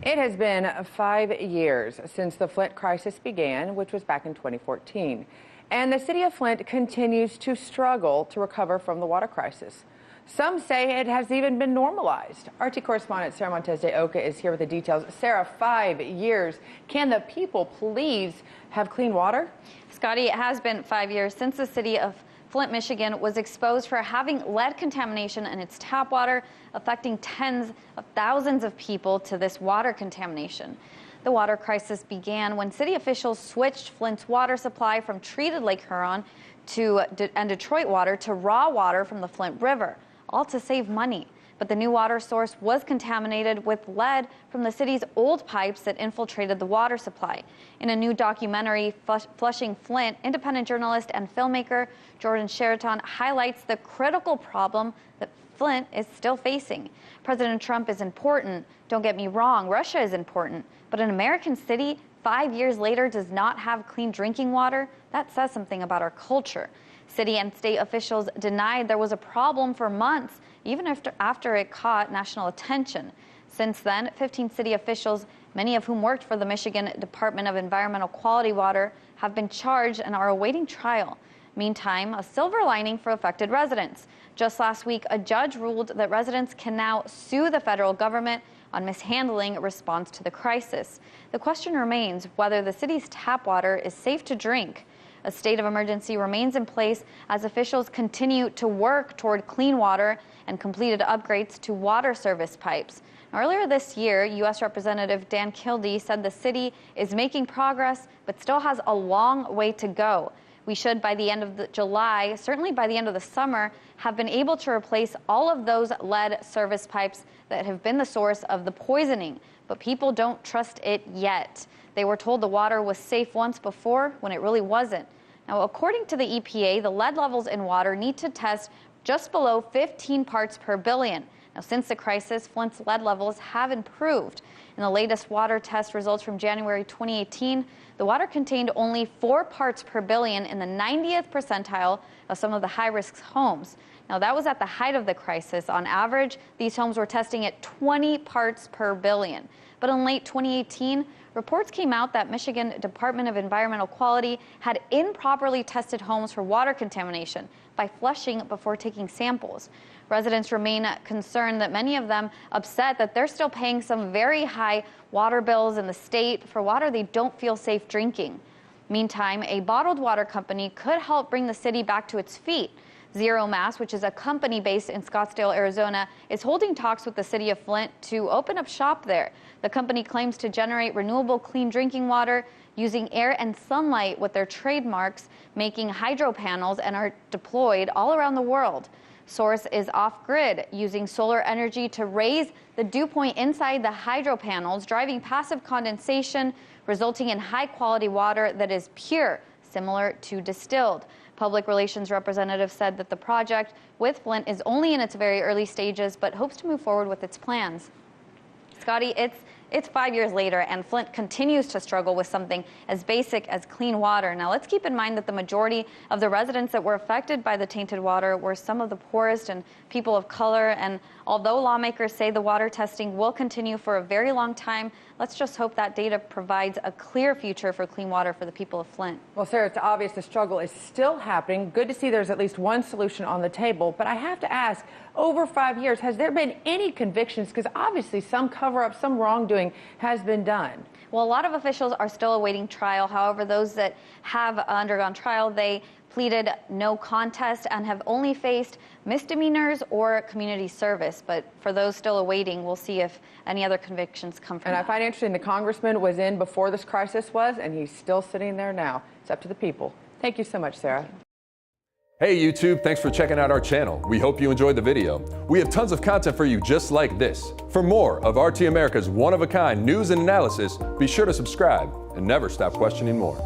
It has been 5 years since the Flint crisis began, which was back in 2014. And the city of Flint continues to struggle to recover from the water crisis. Some say it has even been normalized. RT correspondent Sara Montes de Oca is here with the details. Sara, 5 years. Can the people please have clean water? Scotty, it has been 5 years since the city of Flint, Michigan was exposed for having lead contamination in its tap water, affecting tens of thousands of people to this water contamination. The water crisis began when city officials switched Flint's water supply from treated Lake Huron and Detroit water to raw water from the Flint River, all to save money. But the new water source was contaminated with lead from the city's old pipes that infiltrated the water supply. In a new documentary, Flushing Flint, independent journalist and filmmaker Jordan Sheraton highlights the critical problem that Flint is still facing. President Trump is important. Don't get me wrong, Russia is important. But an American city 5 years later does not have clean drinking water? That says something about our culture. City and state officials denied there was a problem for months, even after it caught national attention. Since then, 15 city officials, many of whom worked for the Michigan Department of Environmental Quality Water, have been charged and are awaiting trial. Meantime, a silver lining for affected residents. Just last week, a judge ruled that residents can now sue the federal government on mishandling response to the crisis. The question remains whether the city's tap water is safe to drink. A state of emergency remains in place as officials continue to work toward clean water and completed upgrades to water service pipes. Earlier this year, U.S. Representative Dan Kildee said the city is making progress, but still has a long way to go. We should, by the end of July, certainly by the end of the summer, have been able to replace all of those lead service pipes that have been the source of the poisoning. But people don't trust it yet. They were told the water was safe once before when it really wasn't. Now, according to the EPA, the lead levels in water need to test just below 15 parts per billion. Now, since the crisis, Flint's lead levels have improved. In the latest water test results from January 2018, the water contained only 4 parts per billion in the 90th percentile of some of the high-risk homes. Now, that was at the height of the crisis. On average, these homes were testing at 20 parts per billion. But in late 2018, reports came out that Michigan Department of Environmental Quality had improperly tested homes for water contamination by flushing before taking samples. Residents remain concerned, that many of them upset that they're still paying some very high water bills in the state for water they don't feel safe drinking. Meantime, a bottled water company could help bring the city back to its feet. Zero Mass, which is a company based in Scottsdale, Arizona, is holding talks with the city of Flint to open up shop there. The company claims to generate renewable clean drinking water using air and sunlight with their trademarks, making hydropanels, and are deployed all around the world. Source is off-grid, using solar energy to raise the dew point inside the hydropanels, driving passive condensation, resulting in high-quality water that is pure, similar to distilled. Public relations representative said that the project with Flint is only in its very early stages, but hopes to move forward with its plans. Scotty, it's 5 years later, and Flint continues to struggle with something as basic as clean water. Now, let's keep in mind that the majority of the residents that were affected by the tainted water were some of the poorest and people of color. And although lawmakers say the water testing will continue for a very long time, let's just hope that data provides a clear future for clean water for the people of Flint. Well, Sara, it's obvious the struggle is still happening. Good to see there's at least one solution on the table. But I have to ask, over 5 years, has there been any convictions? Because obviously some cover-up, some wrongdoing has been done. Well, a lot of officials are still awaiting trial. However, those that have undergone trial, they pleaded no contest and have only faced misdemeanors or community service. But for those still awaiting, we'll see if any other convictions come from that. And I find it interesting, the congressman was in before this crisis was, and he's still sitting there now. It's up to the people. Thank you so much, Sara. Hey YouTube, thanks for checking out our channel. We hope you enjoyed the video. We have tons of content for you just like this. For more of RT America's one-of-a-kind news and analysis, be sure to subscribe and never stop questioning more.